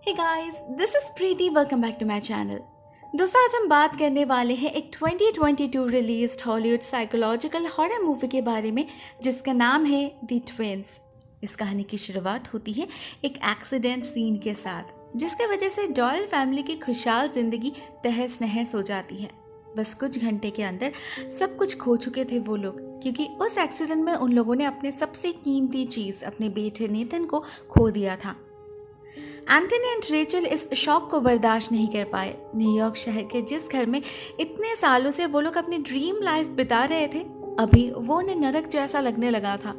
Hey guys, this is Preeti. Welcome back to my channel. दोस्तों, आज हम बात करने वाले हैं एक 2022 released Hollywood psychological horror movie के बारे में जिसका नाम है द ट्विन्स। इस कहानी की शुरुआत होती है एक एक्सीडेंट सीन के साथ जिसके वजह से डॉयल फैमिली की खुशहाल जिंदगी तहस नहस हो जाती है। बस कुछ घंटे के अंदर सब कुछ खो चुके थे वो लोग, क्योंकि उस एक्सीडेंट में उन लोगों ने अपने सबसे कीमती चीज अपने बेटे नेथन को खो दिया था। एंथनी एंड रेचल इस शॉक को बर्दाश्त नहीं कर पाए। न्यूयॉर्क शहर के जिस घर में इतने सालों से वो लोग अपनी ड्रीम लाइफ बिता रहे थे, अभी वो उन्हें नरक जैसा लगने लगा था।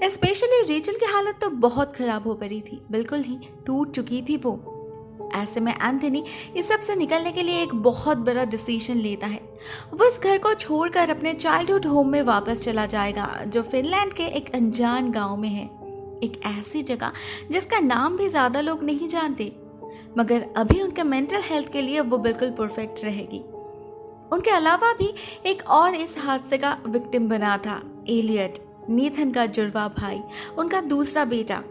स्पेशली रेचल की हालत तो बहुत खराब हो पड़ी थी, बिल्कुल ही टूट चुकी थी वो। ऐसे में एंथनी इस सब से निकलने के लिए एक बहुत बड़ा डिसीजन लेता है। वो इस घर को छोड़कर अपने चाइल्डहुड होम में वापस चला जाएगा, जो फिनलैंड के एक अनजान गांव में है। एक ऐसी जगह जिसका नाम भी ज्यादा लोग नहीं जानते, मगर अभी उनके मेंटल हेल्थ के लिए वो बिल्कुल परफेक्ट रहेगी। उनके अलावा भी एक और इस हादसे का विक्टिम बना था, एलियट, नेथन का जुड़वा भाई, उनका दूसरा बेटा।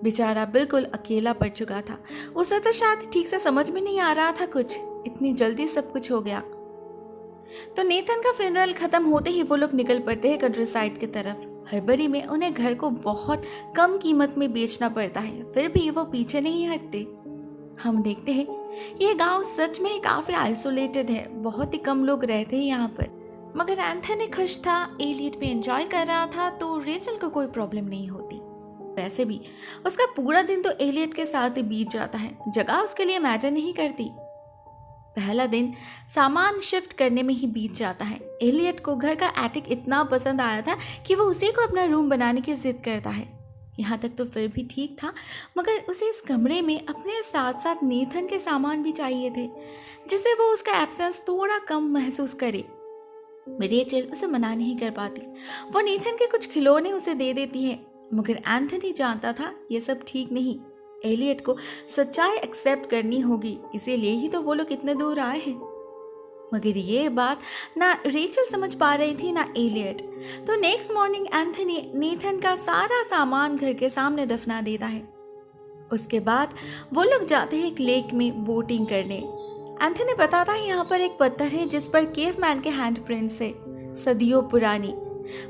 बेचारा बिल्कुल अकेला पड़ चुका था। उसे तो शायद ठीक से समझ में नहीं आ रहा था कुछ, इतनी जल्दी सब कुछ हो गया। तो नेथन का फ्यूनरल खत्म होते ही वो लोग निकल पड़ते हैं कंट्री साइड की तरफ। हड़बड़ी में उन्हें घर को बहुत कम कीमत में बेचना पड़ता है, फिर भी वो पीछे नहीं हटते। हम देखते हैं ये गांव सच में काफी आइसोलेटेड है, बहुत ही कम लोग रहते हैं यहाँ पर। मगर एंथनी खुश था, एलियट भी एंजॉय कर रहा था, तो रेचल को कोई प्रॉब्लम नहीं होती। वैसे भी उसका पूरा दिन तो एलियट के साथ ही बीत जाता है, जगह उसके लिए मैटर नहीं करती। पहला दिन सामान शिफ्ट करने में ही बीत जाता है। एलियट को घर का एटिक इतना पसंद आया था कि वो उसी को अपना रूम बनाने की जिद करता है। यहाँ तक तो फिर भी ठीक था, मगर उसे इस कमरे में अपने साथ साथ नेथन के सामान भी चाहिए थे, जिससे वो उसका एब्सेंस थोड़ा कम महसूस करे। रेचल उसे मना नहीं कर पाती। वो नेथन के कुछ खिलौने उसे दे देती है, मगर एंथनी जानता था ये सब ठीक नहीं। एलियट को सच्चाई एक्सेप्ट करनी होगी, इसीलिए ही तो वो लोग इतने दूर आए हैं। मगर ये बात ना रेचल समझ पा रही थी ना एलियट। तो नेक्स्ट मॉर्निंग एंथनी नेथन का सारा सामान घर के सामने दफना देता है। उसके बाद वो लोग जाते हैं एक लेक में बोटिंग करने। एंथनी बताता है यहाँ पर एक पत्थर है जिस पर केवमैन के हैंडप्रिंट्स है, सदियों पुरानी।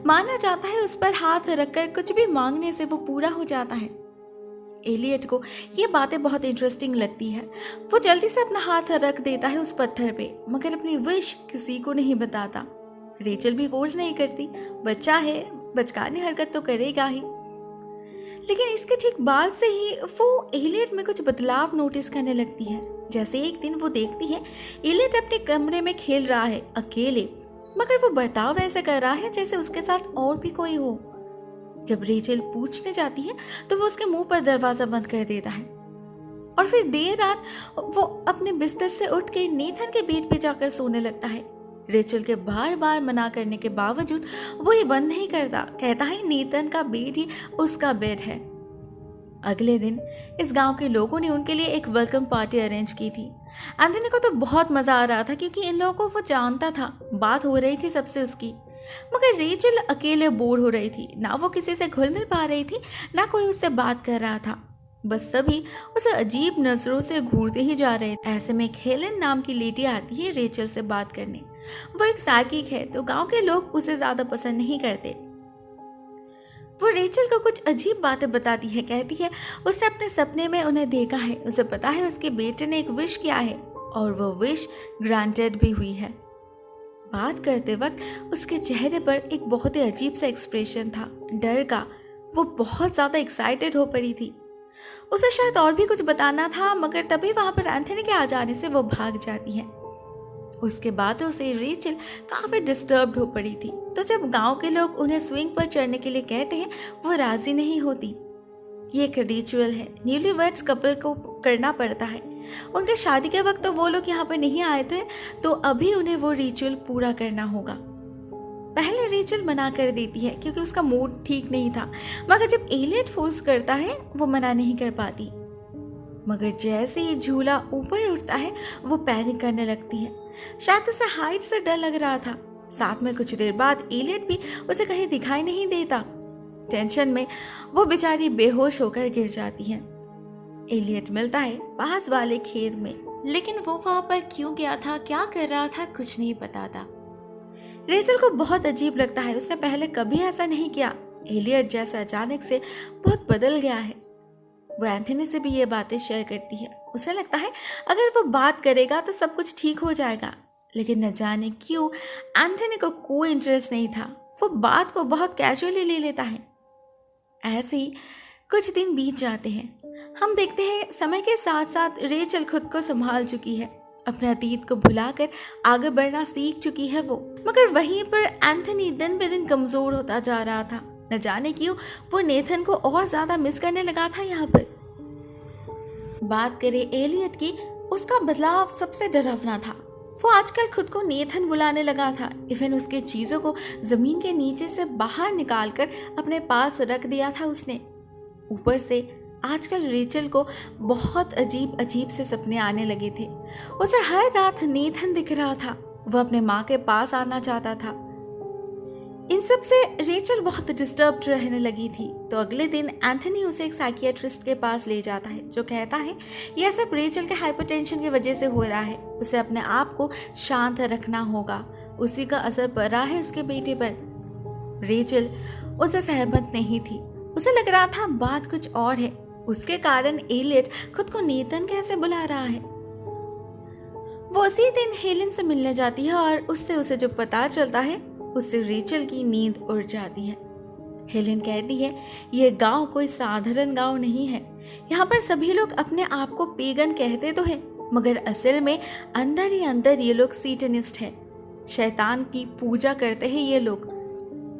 माना जाता है उस पर हाथ रखकर कुछ भी मांगने से वो पूरा हो जाता है। एलियट को ये बातें बहुत इंटरेस्टिंग लगती है। वो जल्दी से अपना हाथ रख देता है उस पत्थर पे, मगर अपनी विश किसी को नहीं बताता। रेचल भी फोर्स नहीं करती, बच्चा है, बचकानी हरकत तो करेगा ही। लेकिन इसके ठीक बाद से ही वो एलियट में कुछ बदलाव नोटिस करने लगती है। जैसे एक दिन वो देखती है एलियट अपने कमरे में खेल रहा है अकेले, मगर वो बर्ताव ऐसा कर रहा है जैसे उसके साथ और भी कोई हो। जब रेचल पूछने जाती है तो वो उसके मुंह पर दरवाजा बंद कर देता है, और फिर देर रात वो अपने बिस्तर से उठ के नेथन के बेड पे जाकर सोने लगता है। रेचल के बार बार मना करने के बावजूद वो ये बंद नहीं करता, कहता है नेथन का बेड ही उसका बेड है। अगले दिन इस गांव के लोगों ने उनके लिए एक वेलकम पार्टी अरेंज की थी। एंथनी को तो बहुत मजा आ रहा था, क्योंकि इन लोगों को वो जानता था, बात हो रही थी सबसे उसकी। मगर रेचल अकेले बोर हो रही थी, ना वो किसी से घुल मिल पा रही थी, ना कोई उससे बात कर रहा था। बस सभी उसे अजीब नजरों से घूरते ही जा रहे थे। ऐसे में हेलेन नाम की लेडी आती है रेचल से बात करने। वो एक साइकिक है, तो गांव के लोग उसे ज्यादा पसंद नहीं करते। वो रेचल को कुछ अजीब बातें बताती है, कहती है उसने अपने सपने में उन्हें देखा है, उसे पता है उसके बेटे ने एक विश किया है और वो विश ग्रांटेड भी हुई है। बात करते वक्त उसके चेहरे पर एक बहुत ही अजीब सा एक्सप्रेशन था, डर का। वो बहुत ज्यादा एक्साइटेड हो पड़ी थी। उसे शायद और भी कुछ बताना था, मगर तभी वहां पर एंथनी के आ जाने से वो भाग जाती है। उसके बाद उसे रेचल काफी डिस्टर्ब्ड हो पड़ी थी। तो जब गांव के लोग उन्हें स्विंग पर चढ़ने के लिए कहते हैं, वो राजी नहीं होती। ये एक रिचुअल है, न्यूलीवर्ड्स कपल को करना पड़ता है। उनके शादी के वक्त तो वो लोग यहाँ पे नहीं आए थे, तो अभी उन्हें वो रिचुअल पूरा करना होगा। पहले रेचल मना कर देती है क्योंकि उसका मूड ठीक नहीं था, मगर जब एलियट फोर्स करता है वो मना नहीं कर पाती। मगर जैसे ही झूला ऊपर उठता है वो पैनिक करने लगती है। शायद उसे हाइट से डर लग रहा था। साथ में कुछ देर बाद एलियट भी उसे कहीं दिखाई नहीं देता। टेंशन में वो बेचारी बेहोश होकर गिर जाती है। एलियट मिलता है पास वाले खेत में, लेकिन वो वहां पर क्यों गया था, क्या कर रहा था, कुछ नहीं पता था। रेचल को बहुत अजीब लगता है, उसने पहले कभी ऐसा नहीं किया। एलियट जैसा अचानक से बहुत बदल गया है। वो एंथनी से भी ये बातें शेयर करती है। उसे लगता है अगर वो बात करेगा तो सब कुछ ठीक हो जाएगा, लेकिन न जाने क्यों एंथनी को कोई इंटरेस्ट नहीं था। वो बात को बहुत कैजुअली ले लेता है। ऐसे ही कुछ दिन बीत जाते हैं। हम देखते हैं समय के साथ साथ रेचल खुद को संभाल चुकी है, अपने अतीत को भुलाकर आगे बढ़ना सीख चुकी है वो। मगर वहीं पर एंथनी दिन ब दिन कमजोर होता जा रहा था। न जाने क्यों वो नेथन को और ज्यादा मिस करने लगा था। यहाँ पर बात करें एलियट की, उसका बदलाव सबसे डरावना था। वो आजकल खुद को नेथन बुलाने लगा था। इवन उसके चीजों को जमीन के नीचे से बाहर निकालकर अपने पास रख दिया था उसने। ऊपर से आजकल रेचल को बहुत अजीब अजीब से सपने आने लगे थे। उसे हर रात नेथन दिख रहा था। वह अपने माँ के पास आना चाहता था। इन सब से रेचल बहुत डिस्टर्ब रहने लगी थी। तो अगले दिन एंथनी उसे एक साइकियाट्रिस्ट के पास ले जाता है, जो कहता है यह सब रेचल के हाइपरटेंशन की वजह से हो रहा है। उसे अपने आप को शांत रखना होगा, उसी का असर पड़ रहा है उसके बेटे पर। रेचल उनसे सहमत नहीं थी। उसे लग रहा था बात कुछ और है। उसके कारण एलियट खुद को नेथन कैसे बुला रहा है। वो उसी दिन हेलेन से मिलने जाती है और उससे उसे जो पता चलता है उससे रेचल की नींद उड़ जाती है। हेलेन कहती है यह गांव कोई साधारण गांव नहीं है। यहाँ पर सभी लोग अपने आप को पेगन कहते तो हैं, मगर असल में अंदर ही अंदर ये लोग सीटनिस्ट हैं। शैतान की पूजा करते हैं ये लोग।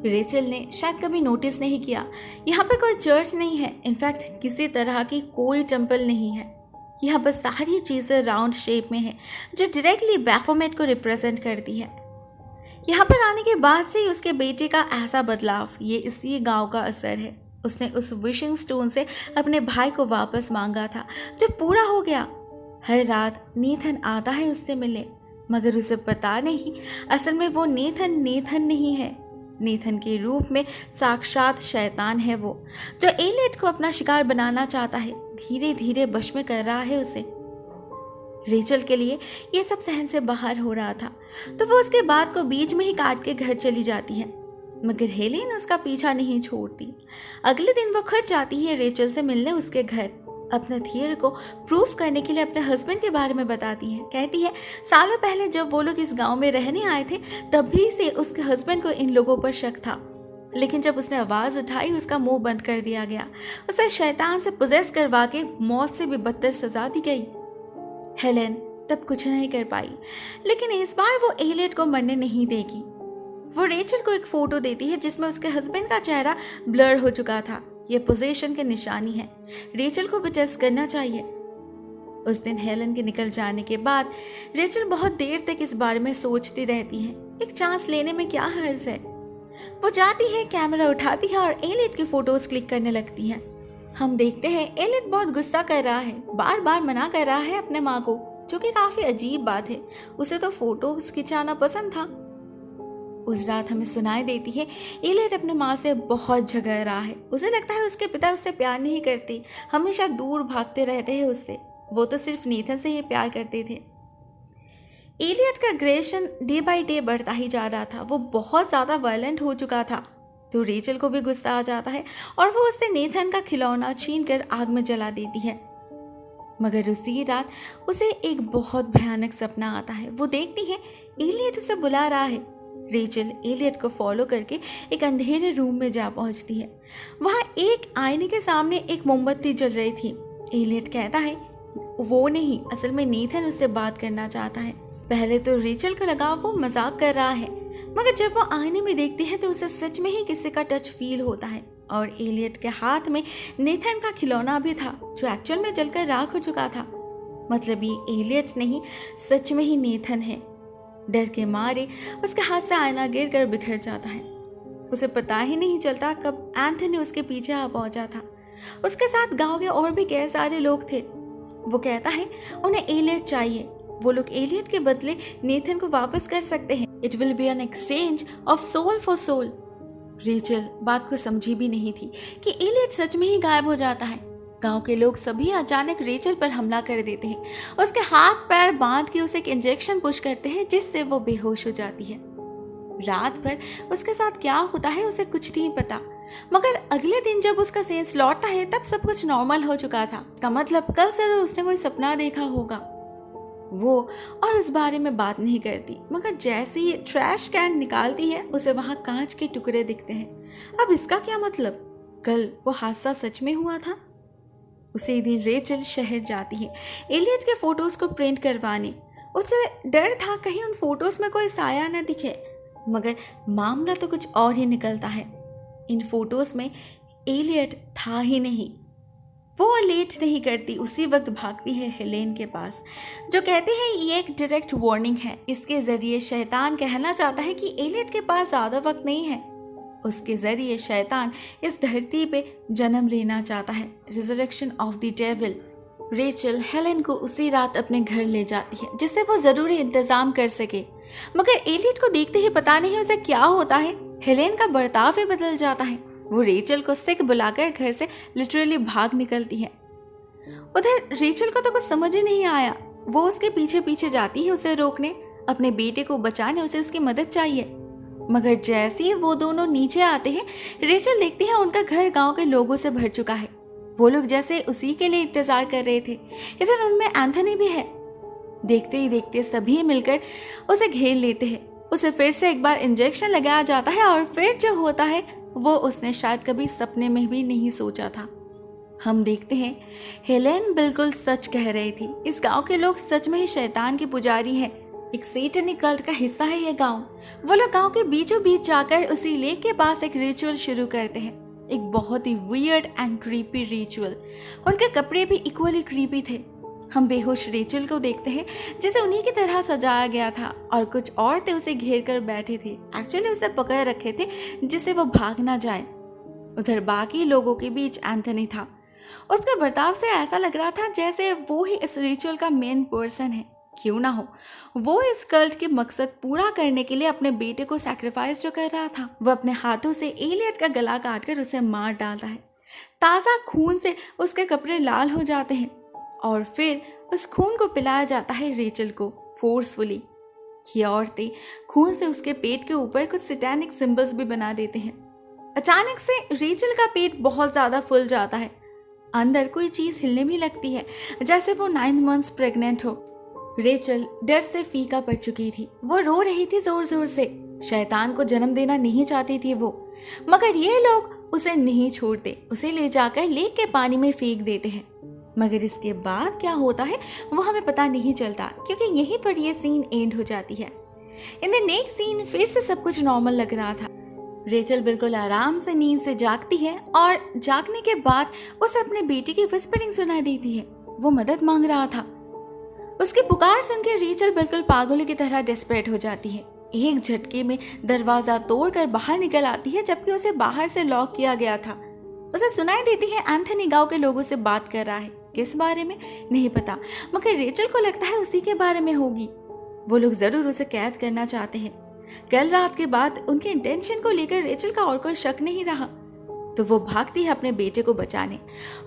रेचल ने शायद कभी नोटिस नहीं किया, यहाँ पर कोई चर्च नहीं है। इनफैक्ट किसी तरह की कोई टेम्पल नहीं है। यहाँ पर सारी चीज़ें राउंड शेप में है, जो डायरेक्टली बैफोमेट को रिप्रेजेंट करती है। यहाँ पर आने के बाद से ही उसके बेटे का ऐसा बदलाव, ये इसी गांव का असर है। उसने उस विशिंग स्टोन से अपने भाई को वापस मांगा था, जो पूरा हो गया। हर रात नेथन आता है उससे मिलने, मगर उसे पता नहीं असल में वो नेथन नहीं है। नेथन के रूप में साक्षात शैतान है वो, जो एलियट को अपना शिकार बनाना चाहता है। धीरे धीरे वश में कर रहा है उसे। रेचल के लिए यह सब सहन से बाहर हो रहा था, तो वो उसके बात को बीच में ही काट के घर चली जाती है। मगर हेलेन उसका पीछा नहीं छोड़ती। अगले दिन वो खुद जाती है रेचल से मिलने उसके घर। अपने थियरी को प्रूफ करने के लिए अपने हस्बैंड के बारे में बताती है। कहती है सालों पहले जब वो लोग इस गांव में रहने आए थे, तभी से उसके हस्बैंड को इन लोगों पर शक था। लेकिन जब उसने आवाज उठाई, उसका मुंह बंद कर दिया गया। उसे शैतान से पोजेस करवा के मौत से भी बदतर सजा दी गई। हेलेन तब कुछ नहीं कर पाई, लेकिन इस बार वो एलियट को मरने नहीं देगी। वो रेचल को एक फोटो देती है जिसमें उसके हस्बैंड का चेहरा ब्लर हो चुका था। ये पोजेशन की निशानी है। रेचल को भी टेस्ट करना चाहिए। उस दिन हेलेन के निकल जाने के बाद रेचल बहुत देर तक इस बारे में सोचती रहती है। एक चांस लेने में क्या हर्ज है। वो जाती है, कैमरा उठाती है और एलियट की फोटोज क्लिक करने लगती है। हम देखते हैं एलियट बहुत गुस्सा कर रहा है, बार बार मना कर रहा है अपने माँ को, जो कि काफी अजीब बात है। उसे तो फोटोज खिंचाना पसंद था। उस रात हमें सुनाई देती है एलियट अपने माँ से बहुत झगड़ रहा है। उसे लगता है उसके पिता उससे प्यार नहीं करते, हमेशा दूर भागते रहते हैं उससे। वो तो सिर्फ नेथन से ही प्यार करते थे। एलियट का अग्रेशन डे बाय डे बढ़ता ही जा रहा था। वो बहुत ज्यादा वायलेंट हो चुका था। तो रेचल को भी गुस्सा आ जाता है और वो उससे नेथन का खिलौना छीनकर आग में जला देती है। मगर उसी रात उसे एक बहुत भयानक सपना आता है। वो देखती है एलियट उसे बुला रहा है। रेचल एलियट को फॉलो करके एक अंधेरे रूम में जा पहुंचती है। वहां एक आईने के सामने एक मोमबत्ती जल रही थी। एलियट कहता है वो नहीं, असल में नेथन उससे बात करना चाहता है। पहले तो रेचल को लगा वो मजाक कर रहा है, मगर जब वो आईने में देखती है तो उसे सच में ही किसी का टच फील होता है। और एलियट के हाथ में नेथन का खिलौना भी था, जो एक्चुअल में जलकर राख हो चुका था। मतलब ये एलियट नहीं, सच में ही नेथन है। डर के मारे उसके हाथ से आईना गिर कर बिखर जाता है। उसे पता ही नहीं चलता कब एंथनी उसके पीछे आ पहुंचा था। उसके साथ गांव के और भी कई सारे लोग थे। वो कहता है उन्हें एलियट चाहिए। वो लोग एलियट के बदले नेथन को वापस कर सकते हैं। It will be an exchange of soul for soul. Rachel बात को समझी भी नहीं थी कि एलियट सच में ही गायब हो जाता है। गांव के लोग सभी अचानक रेचल पर हमला कर देते हैं। उसके हाथ पैर बांध के उसे एक इंजेक्शन पुश करते हैं जिससे वो बेहोश हो जाती है। रात भर उसके साथ क्या होता है उसे कुछ नहीं पता, मगर अगले दिन जब उसका सेंस लौटता है तब सब कुछ नॉर्मल हो चुका था। का मतलब कल जरूर उसने कोई सपना देखा होगा। वो और उस बारे में बात नहीं करती, मगर जैसे ही ट्रैश कैन निकालती है उसे वहां कांच के टुकड़े दिखते हैं। अब इसका क्या मतलब? कल वो हादसा सच में हुआ था? उसी दिन रेचल शहर जाती है एलियट के फोटोज को प्रिंट करवाने। उसे डर था कहीं उन फोटोज में कोई साया न दिखे, मगर मामला तो कुछ और ही निकलता है। इन फोटोज में एलियट था ही नहीं। वो लेट नहीं करती, उसी वक्त भागती है हेलेन के पास, जो कहते हैं ये एक डायरेक्ट वार्निंग है। इसके जरिए शैतान कहना चाहता है कि एलियट के पास ज़्यादा वक्त नहीं है। उसके जरिए शैतान इस धरती पे जन्म लेना चाहता है, resurrection of the devil. Rachel Helen को उसी रात अपने घर ले जाती है जिससे वो ज़रूरी इंतज़ाम कर सके, मगर एलियट को देखते ही पता नहीं उसे क्या होता है, हेलेन का बर्ताव ही बदल जाता है। वो रेचल को सिक बुलाकर घर से लिटरली भाग निकलती है। उधर रेचल को तो कुछ समझ ही नहीं आया। वो उसके पीछे पीछे जाती है उसे रोकने, अपने बेटे को बचाने उसे उसकी मदद चाहिए। मगर जैसे ही वो दोनों नीचे आते हैं रेचल देखती है उनका घर गांव के लोगों से भर चुका है। वो लोग जैसे उसी के लिए इंतजार कर रहे थे, इवन उनमें एंथनी भी है। देखते ही देखते सभी मिलकर उसे घेर लेते हैं। उसे फिर से एक बार इंजेक्शन लगाया जाता है और फिर जो होता है वो उसने शायद कभी सपने में भी नहीं सोचा था। हम देखते हैं हेलेन बिल्कुल सच कह रही थी। इस गांव के लोग सच में ही शैतान के पुजारी हैं। एक सैटेनिक कल्ट का हिस्सा है ये गांव। वो लोग गांव के बीचों बीच जाकर उसी लेक के पास एक रिचुअल शुरू करते हैं, एक बहुत ही वियर्ड एंड क्रीपी रिचुअल। उनके कपड़े भी इक्वली क्रीपी थे। हम बेहोश रेचल को देखते हैं जिसे उन्हीं की तरह सजाया गया था, और कुछ औरतें उसे घेर कर बैठे थे, एक्चुअली उसे पकड़ रखे थे जिससे वो भाग ना जाए। उधर बाकी लोगों के बीच एंथनी था। उसके बर्ताव से ऐसा लग रहा था जैसे वो ही इस रिचुअल का मेन पर्सन है। क्यों ना हो, वो इस कल्ट के मकसद पूरा करने के लिए अपने बेटे को सैक्रिफाइस जो कर रहा था। वो अपने हाथों से एलियट का गला काटकर उसे मार डालता है। ताज़ा खून से उसके कपड़े लाल हो जाते हैं और फिर उस खून को पिलाया जाता है रेचल को फोर्सफुली। ये औरतें खून से उसके पेट के ऊपर कुछ सैटेनिक सिंबल्स भी बना देते हैं। अचानक से रेचल का पेट बहुत ज़्यादा फूल जाता है। अंदर कोई चीज़ हिलने भी लगती है जैसे वो 9 मंथ्स प्रेग्नेंट हो। रेचल डर से फीका पड़ चुकी थी। वो रो रही थी जोर जोर से। शैतान को जन्म देना नहीं चाहती थी वो, मगर ये लोग उसे नहीं छोड़ते। उसे ले जाकर लेक के पानी में फेंक देते हैं। मगर इसके बाद क्या होता है वो हमें पता नहीं चलता, क्योंकि यहीं पर ये सीन एंड हो जाती है। इन द नेक्स्ट सीन फिर से सब कुछ नॉर्मल लग रहा था। रेचल बिल्कुल आराम से नींद से जागती है और जागने के बाद उसे अपने बेटे की विस्परिंग सुनाई देती है। वो मदद मांग रहा था। उसकी पुकार सुनकर रेचल बिल्कुल पागलों की तरह डेस्परेट हो जाती है। एक झटके में दरवाजा तोड़कर बाहर निकल आती है, जबकि उसे बाहर से लॉक किया गया था। उसे सुनाई देती है एंथनी गांव के लोगों से बात कर रहा है। किस बारे में नहीं पता, मगर रेचल को लगता है उसी के बारे में होगी। वो लोग जरूर उसे कैद करना चाहते हैं। कल रात के बाद उनके इंटेंशन को लेकर रेचल का और कोई शक नहीं रहा, तो वो भागती है अपने बेटे को बचाने।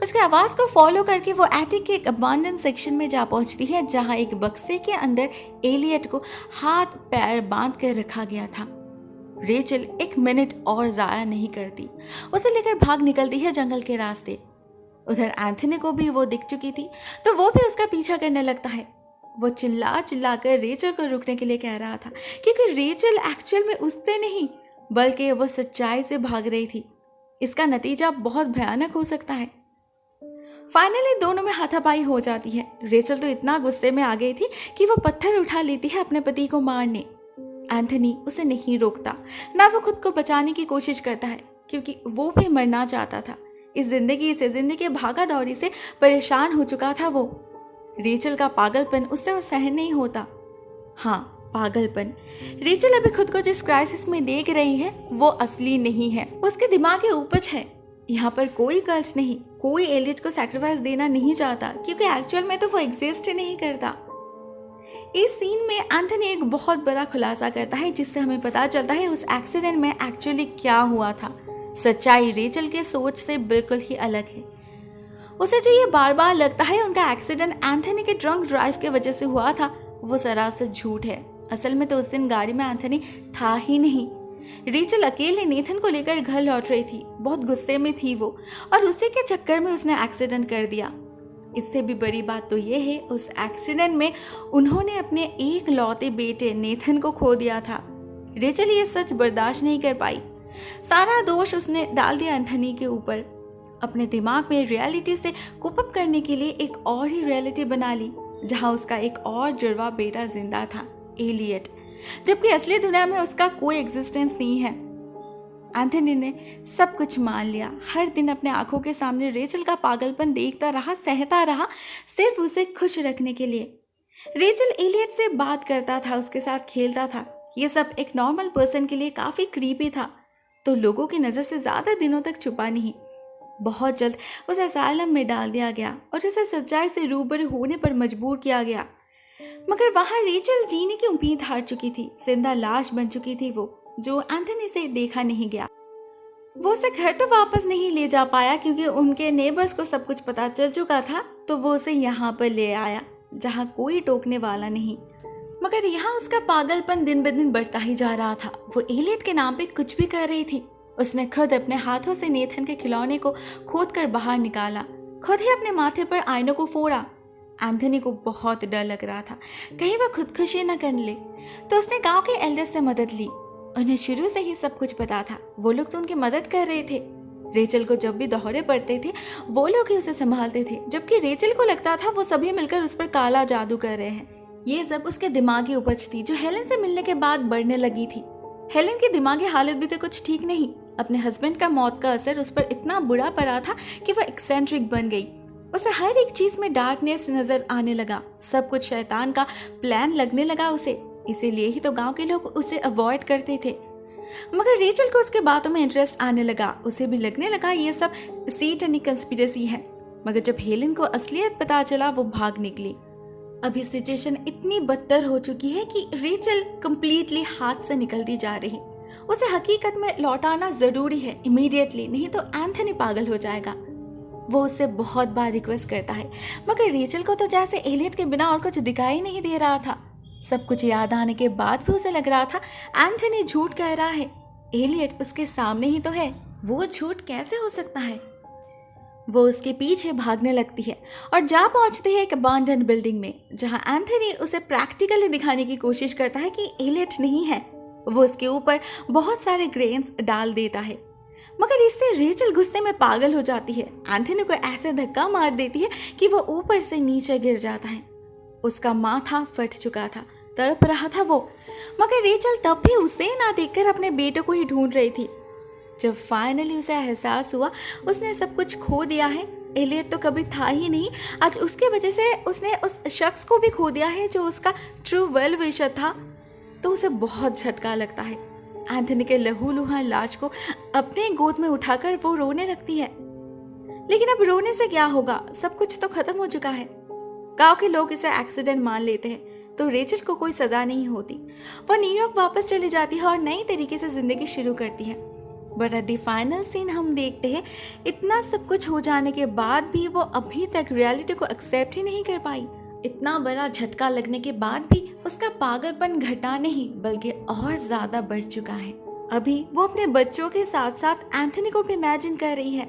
उसके आवाज को फॉलो करके वो एटिक के एक अबांडन सेक्शन में जा पहुंचती है, जहां एक बक्से के अंदर एलियट को हाथ पैर बांध कर रखा गया था। रेचल 1 मिनट और जाया नहीं करती, उसे लेकर भाग निकलती है जंगल के रास्ते। उधर एंथनी को भी वो दिख चुकी थी, तो वो भी उसका पीछा करने लगता है। वो चिल्ला चिल्ला कर रेचल को रुकने के लिए कह रहा था, क्योंकि रेचल एक्चुअल में उससे नहीं बल्कि वो सच्चाई से भाग रही थी। इसका नतीजा बहुत भयानक हो सकता है। फाइनली दोनों में हाथापाई हो जाती है। रेचल तो इतना गुस्से में आ गई थी कि वो पत्थर उठा लेती है अपने पति को मारने। एंथनी उसे नहीं रोकता, ना वो खुद को बचाने की कोशिश करता है, क्योंकि वो भी मरना चाहता था। इस जिंदगी भागा दौड़ी से परेशान हो चुका था वो। रेचल का पागलपन उससे और सहन नहीं होता। हाँ, पागलपन। रेचल अभी खुद को जिस क्राइसिस में देख रही है वो असली नहीं है, उसके दिमाग की उपज है। यहाँ पर कोई कल्ट नहीं, कोई एलियट को सैक्रिफाइस देना नहीं चाहता, क्योंकि एक्चुअल में तो वो एग्जिस्ट ही नहीं करता। इस सीन में एंथनी एक बहुत बड़ा खुलासा करता है, जिससे हमें पता चलता है उस एक्सीडेंट में एक्चुअली क्या हुआ था। सच्चाई रेचल के सोच से बिल्कुल ही अलग है। उसे जो ये बार बार लगता है उनका एक्सीडेंट एंथनी के ड्रंक ड्राइव की वजह से हुआ था, वो सरासर झूठ है। असल में तो उस दिन गाड़ी में एंथनी था ही नहीं। रेचल अकेले नेथन को लेकर घर लौट रही थी। बहुत गुस्से में थी वो, और उसी के चक्कर में उसने एक्सीडेंट कर दिया। इससे भी बड़ी बात तो ये है, उस एक्सीडेंट में उन्होंने अपने एक लौते बेटे नेथन को खो दिया था। रेचल ये सच बर्दाश्त नहीं कर पाई। सारा दोष उसने डाल दिया एंथनी के ऊपर। अपने दिमाग में रियलिटी से कोप अप करने के लिए एक और ही रियलिटी बना ली, जहां उसका एक और जुड़वा बेटा जिंदा था, एलियट, जबकि असली दुनिया में उसका कोई एग्जिस्टेंस नहीं है। एंथनी ने सब कुछ मान लिया। हर दिन अपने आंखों के सामने रेचल का पागलपन देखता रहा, सहता रहा, सिर्फ उसे खुश रखने के लिए। रेचल एलियट से बात करता था, उसके साथ खेलता था। ये सब एक नॉर्मल पर्सन के लिए काफी क्रीपी था, तो लोगों की नजर से ज्यादा दिनों तक छुपा नहीं। बहुत जल्द उसे असाइलम में डाल दिया गया और उसे सच्चाई से रूबरू होने पर मजबूर किया गया। मगर वहां रेचल जीने की उम्मीद हार चुकी थी। जिंदा लाश बन चुकी थी वो, जो एंथनी से देखा नहीं गया। वो उसे घर तो वापस नहीं ले जा पाया क्योंकि उनके नेबर्स को सब कुछ पता चल चुका था, तो वो उसे यहाँ पर ले आया जहाँ कोई टोकने वाला नहीं। मगर यहाँ उसका पागलपन दिन ब दिन बढ़ता ही जा रहा था। वो एलियट के नाम पे कुछ भी कर रही थी। उसने खुद अपने हाथों से नेथन के खिलौने को खोद कर बाहर निकाला, खुद ही अपने माथे पर आईनों को फोड़ा। एंथनी को बहुत डर लग रहा था कहीं वह खुदकुशी न कर ले, तो उसने गांव के एल्डर्स से मदद ली। उन्हें शुरू से ही सब कुछ पता था। वो लोग तो उनकी मदद कर रहे थे। रेचल को जब भी दौरे पड़ते थे, वो लोग ही उसे संभालते थे, जबकि रेचल को लगता था वो सभी मिलकर उस पर काला जादू कर रहे हैं। ये सब उसके दिमागी उपज थी, जो हेलन से मिलने के बाद बढ़ने लगी थी। हेलन की दिमागी हालत भी तो कुछ ठीक नहीं। अपने हस्बैंड का मौत का असर उस पर इतना बुरा पड़ा था कि वह एक्सेंट्रिक बन गई। उसे हर एक चीज में डार्कनेस नजर आने लगा। सब कुछ शैतान का प्लान लगने लगा उसे। इसीलिए ही तो गांव के लोग उसे अवॉइड करते थे। मगर रेचल को उसके बातों में इंटरेस्ट आने लगा। उसे भी लगने लगा ये सब सैटेनिक कंस्पिरेसी है। मगर जब हेलन को असलियत पता चला, वो भाग निकली। अभी सिचुएशन इतनी बदतर हो चुकी है कि रेचल कंप्लीटली हाथ से निकलती जा रही। उसे हकीकत में लौटाना जरूरी है इमीडिएटली, नहीं तो एंथनी पागल हो जाएगा। वो उससे बहुत बार रिक्वेस्ट करता है, मगर रेचल को तो जैसे एलियट के बिना और कुछ दिखाई नहीं दे रहा था। सब कुछ याद आने के बाद भी उसे लग रहा था एंथनी झूठ कह रहा है। एलियट उसके सामने ही तो है, वो झूठ कैसे हो सकता है। वो उसके पीछे भागने लगती है और जा पहुंचती है एक अबैंडन्ड बिल्डिंग में, जहां एंथनी उसे प्रैक्टिकली दिखाने की कोशिश करता है कि एलियट नहीं है। वो उसके ऊपर बहुत सारे ग्रेन्स डाल देता है, मगर इससे रेचल गुस्से में पागल हो जाती है। एंथनी को ऐसे धक्का मार देती है कि वो ऊपर से नीचे गिर जाता है। उसका माथा फट चुका था, तड़प रहा था वो, मगर रेचल तब भी उसे ना देखकर अपने बेटे को ही ढूंढ रही थी। जब फाइनली उसे एहसास हुआ उसने सब कुछ खो दिया है, एलियट तो कभी था ही नहीं, आज उसके वजह से उसने उस शख्स को भी खो दिया है जो उसका ट्रू वेल विशर था, तो उसे बहुत झटका लगता है। एंथनी के लहूलुहान लाश को अपने गोद में उठाकर वो रोने लगती है। लेकिन अब रोने से क्या होगा, सब कुछ तो खत्म हो चुका है। गांव के लोग इसे एक्सीडेंट मान लेते हैं, तो रेचल को कोई सजा नहीं होती। वह न्यूयॉर्क वापस चली जाती है और नई तरीके से जिंदगी शुरू करती है। But at the final scene हम देखते हैं इतना सब कुछ हो जाने के बाद भी वो अभी तक रियलिटी को एक्सेप्ट ही नहीं कर पाई। इतना बड़ा झटका लगने के बाद भी उसका पागलपन घटा नहीं बल्कि और ज्यादा बढ़ चुका है। अभी वो अपने बच्चों के साथ साथ एंथनी को भी इमेजिन कर रही है।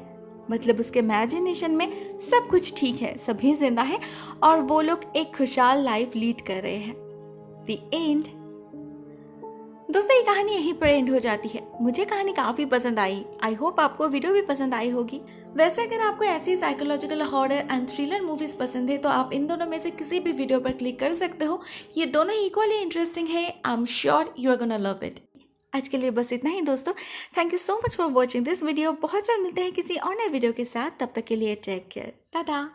मतलब उसके इमेजिनेशन में सब कुछ ठीक है, सभी जिंदा है और वो लोग एक खुशहाल लाइफ लीड कर रहे हैं। The end. दोस्तों, ये कहानी यहीं पर एंड हो जाती है। मुझे कहानी काफी पसंद आई। आई होप आपको वीडियो भी पसंद आई होगी। वैसे अगर आपको ऐसी psychological horror and thriller movies पसंद है तो आप इन दोनों में से किसी भी वीडियो पर क्लिक कर सकते हो। ये दोनों इक्वली इंटरेस्टिंग है। I am sure you are gonna love it. आज के लिए बस इतना ही दोस्तों। Thank you so much for watching this video. बहुत जल्द मिलते हैं किसी और नए वीडियो के साथ। तब तक के लिए टेक केयर। टाटा।